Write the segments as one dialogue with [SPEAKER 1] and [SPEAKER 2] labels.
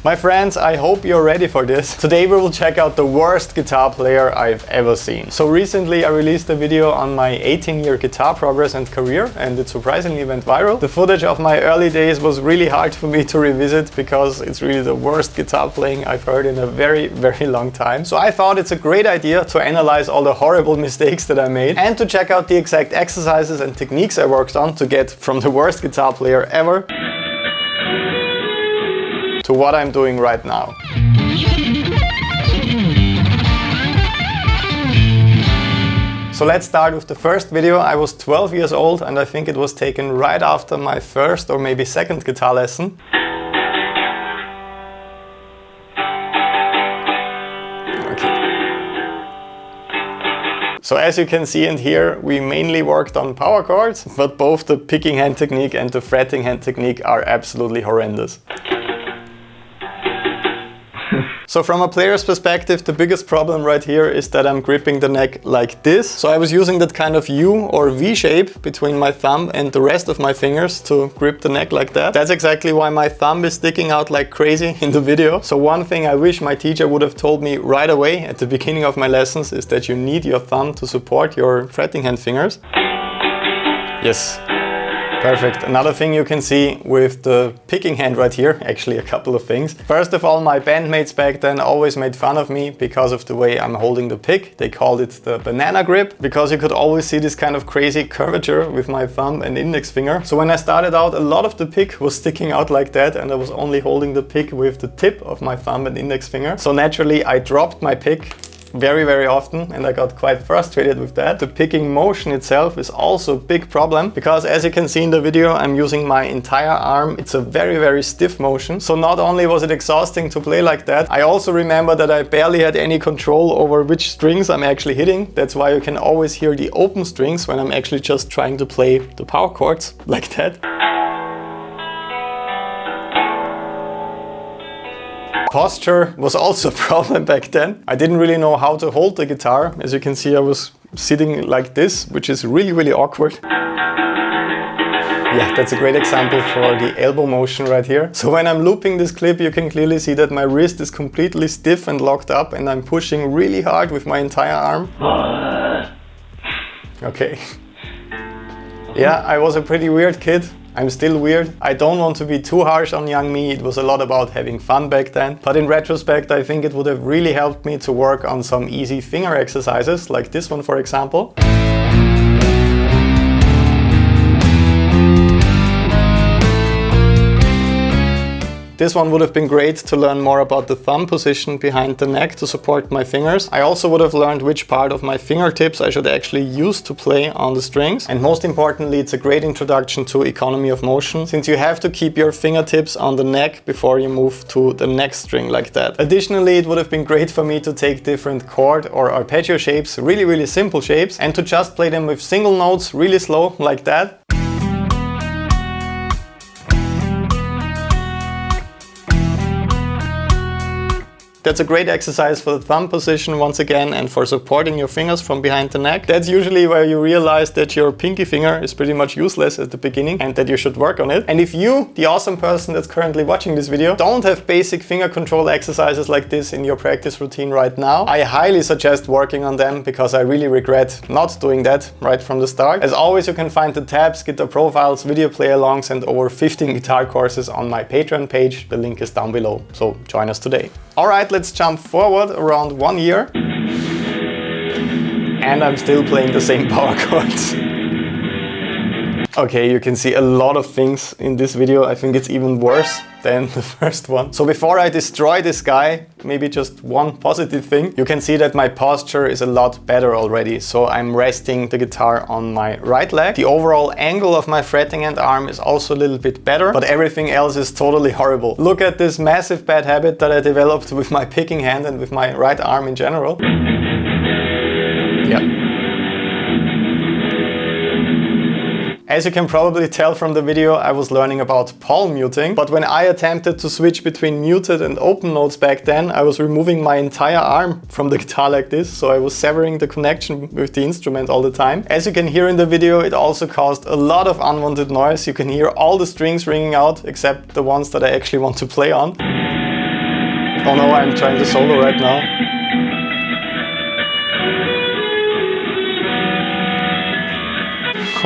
[SPEAKER 1] My friends, I hope you're ready for this. Today we will check out the worst guitar player I've ever seen. So recently I released a video on my 18-year guitar progress and career, and it surprisingly went viral. The footage of my early days was really hard for me to revisit because it's really the worst guitar playing I've heard in a very, very long time. So I thought it's a great idea to analyze all the horrible mistakes that I made and to check out the exact exercises and techniques I worked on to get from the worst guitar player ever to what I'm doing right now. So let's start with the first video. I was 12 years old and I think it was taken right after my first or maybe second guitar lesson. So as you can see and hear, we mainly worked on power chords, but both the picking hand technique and the fretting hand technique are absolutely horrendous. So from a player's perspective, the biggest problem right here is that I'm gripping the neck like this. So I was using that kind of U or V shape between my thumb and the rest of my fingers to grip the neck like that. That's exactly why my thumb is sticking out like crazy in the video. So one thing I wish my teacher would have told me right away at the beginning of my lessons is that you need your thumb to support your fretting hand fingers. Yes. Perfect. Another thing you can see with the picking hand right here, actually a couple of things. First of all, my bandmates back then always made fun of me because of the way I'm holding the pick. They called it the banana grip because you could always see this kind of crazy curvature with my thumb and index finger. So when I started out, a lot of the pick was sticking out like that and I was only holding the pick with the tip of my thumb and index finger. So naturally I dropped my pick very often and I got quite frustrated with that. The picking motion itself is also a big problem because as you can see in the video, I'm using my entire arm. It's a very stiff motion. So not only was it exhausting to play like that, I also remember that I barely had any control over which strings I'm actually hitting. That's why you can always hear the open strings when I'm actually just trying to play the power chords like that. Posture was also a problem back then. I didn't really know how to hold the guitar. As you can see, I was sitting like this, which is really awkward. Yeah, that's a great example for the elbow motion right here. So when I'm looping this clip, you can clearly see that my wrist is completely stiff and locked up and I'm pushing really hard with my entire arm. Okay. Yeah, I was a pretty weird kid. I'm still weird. I don't want to be too harsh on young me. It was a lot about having fun back then. But in retrospect, I think it would have really helped me to work on some easy finger exercises, like this one for example. This one would have been great to learn more about the thumb position behind the neck to support my fingers. I also would have learned which part of my fingertips I should actually use to play on the strings. And most importantly, it's a great introduction to economy of motion, since you have to keep your fingertips on the neck before you move to the next string like that. Additionally, it would have been great for me to take different chord or arpeggio shapes, really simple shapes, and to just play them with single notes really slow like that. That's a great exercise for the thumb position once again and for supporting your fingers from behind the neck. That's usually where you realize that your pinky finger is pretty much useless at the beginning and that you should work on it. And if you, the awesome person that's currently watching this video, don't have basic finger control exercises like this in your practice routine right now, I highly suggest working on them because I really regret not doing that right from the start. As always, you can find the tabs, guitar profiles, video play-alongs and over 15 guitar courses on my Patreon page. The link is down below, so join us today. Alright, let's jump forward around 1 year. And I'm still playing the same power chords. Okay, you can see a lot of things in this video. I think it's even worse than the first one. So before I destroy this guy, maybe just one positive thing. You can see that my posture is a lot better already. So I'm resting the guitar on my right leg. The overall angle of my fretting hand arm is also a little bit better, but everything else is totally horrible. Look at this massive bad habit that I developed with my picking hand and with my right arm in general. Yeah. As you can probably tell from the video, I was learning about palm muting, but when I attempted to switch between muted and open notes back then, I was removing my entire arm from the guitar like this, so I was severing the connection with the instrument all the time. As you can hear in the video, it also caused a lot of unwanted noise. You can hear all the strings ringing out, except the ones that I actually want to play on. Oh no, I'm trying to solo right now.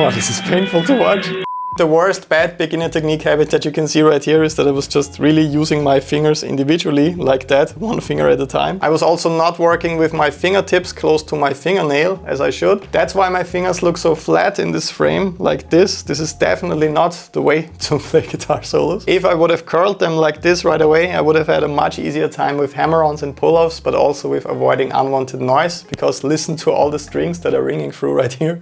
[SPEAKER 1] Oh, this is painful to watch. The worst bad beginner technique habit that you can see right here is that I was just really using my fingers individually, like that, one finger at a time. I was also not working with my fingertips close to my fingernail, as I should. That's why my fingers look so flat in this frame, like this. This is definitely not the way to play guitar solos. If I would have curled them like this right away, I would have had a much easier time with hammer-ons and pull-offs, but also with avoiding unwanted noise, because listen to all the strings that are ringing through right here.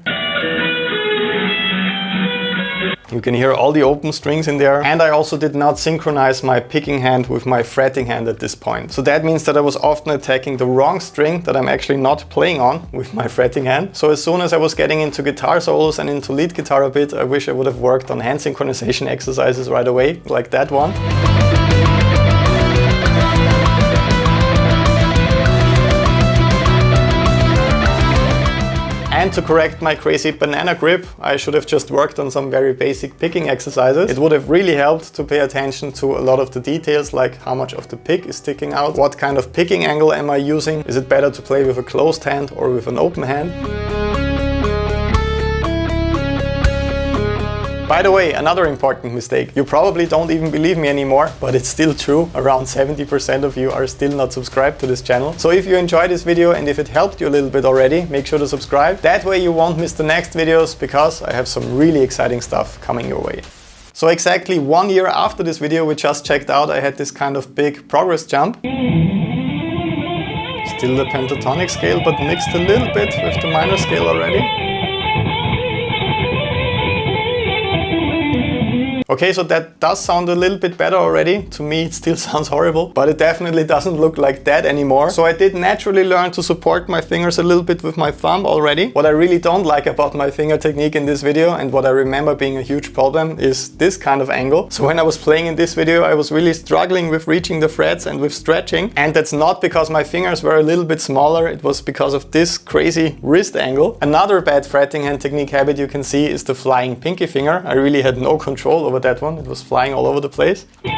[SPEAKER 1] You can hear all the open strings in there. And I also did not synchronize my picking hand with my fretting hand at this point. So that means that I was often attacking the wrong string that I'm actually not playing on with my fretting hand. So as soon as I was getting into guitar solos and into lead guitar a bit, I wish I would have worked on hand synchronization exercises right away, like that one. And to correct my crazy banana grip, I should have just worked on some very basic picking exercises. It would have really helped to pay attention to a lot of the details, like how much of the pick is sticking out, what kind of picking angle am I using, is it better to play with a closed hand or with an open hand. By the way, another important mistake. You probably don't even believe me anymore, but it's still true. Around 70% of you are still not subscribed to this channel. So if you enjoyed this video and if it helped you a little bit already, make sure to subscribe. That way you won't miss the next videos, because I have some really exciting stuff coming your way. So exactly 1 year after this video we just checked out, I had this kind of big progress jump. Still the pentatonic scale, but mixed a little bit with the minor scale already. Okay, so that does sound a little bit better already. To me it still sounds horrible, but it definitely doesn't look like that anymore. So I did naturally learn to support my fingers a little bit with my thumb already. What I really don't like about my finger technique in this video, and what I remember being a huge problem, is this kind of angle. So when I was playing in this video, I was really struggling with reaching the frets and with stretching. And that's not because my fingers were a little bit smaller, it was because of this crazy wrist angle. Another bad fretting hand technique habit you can see is the flying pinky finger. I really had no control over that one. It was flying all over the place. Yeah,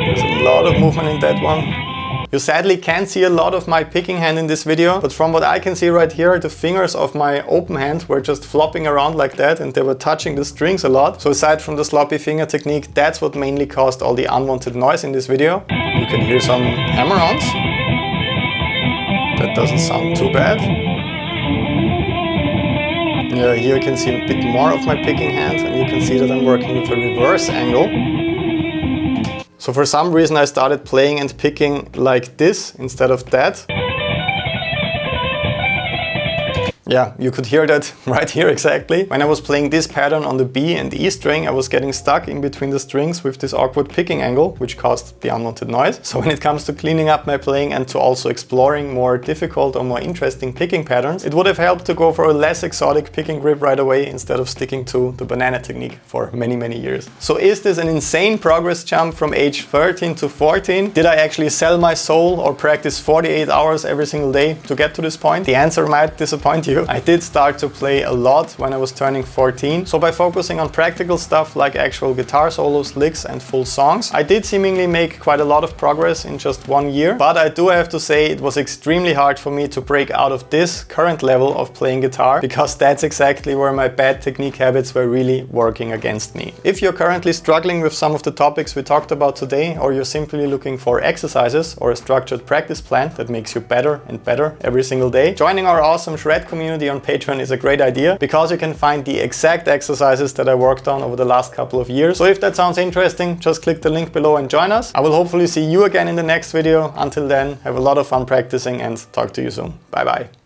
[SPEAKER 1] there's a lot of movement in that one. You sadly can't see a lot of my picking hand in this video, but from what I can see right here, the fingers of my open hand were just flopping around like that, and they were touching the strings a lot. So aside from the sloppy finger technique, that's what mainly caused all the unwanted noise in this video. You can hear some hammer-ons. That doesn't sound too bad. Yeah, here you can see a bit more of my picking hand, and you can see that I'm working with a reverse angle. So for some reason I started playing and picking like this instead of that. Yeah, you could hear that right here exactly. When I was playing this pattern on the B and E string, I was getting stuck in between the strings with this awkward picking angle, which caused the unwanted noise. So when it comes to cleaning up my playing and to also exploring more difficult or more interesting picking patterns, it would have helped to go for a less exotic picking grip right away instead of sticking to the banana technique for many, many years. So is this an insane progress jump from age 13 to 14? Did I actually sell my soul or practice 48 hours every single day to get to this point? The answer might disappoint you. I did start to play a lot when I was turning 14, so by focusing on practical stuff like actual guitar solos, licks and full songs, I did seemingly make quite a lot of progress in just 1 year. But I do have to say it was extremely hard for me to break out of this current level of playing guitar, because that's exactly where my bad technique habits were really working against me. If you're currently struggling with some of the topics we talked about today, or you're simply looking for exercises or a structured practice plan that makes you better and better every single day, joining our awesome shred community on Patreon is a great idea, because you can find the exact exercises that I worked on over the last couple of years. So if that sounds interesting, just click the link below and join us. I will hopefully see you again in the next video. Until then, have a lot of fun practicing and talk to you soon. Bye bye.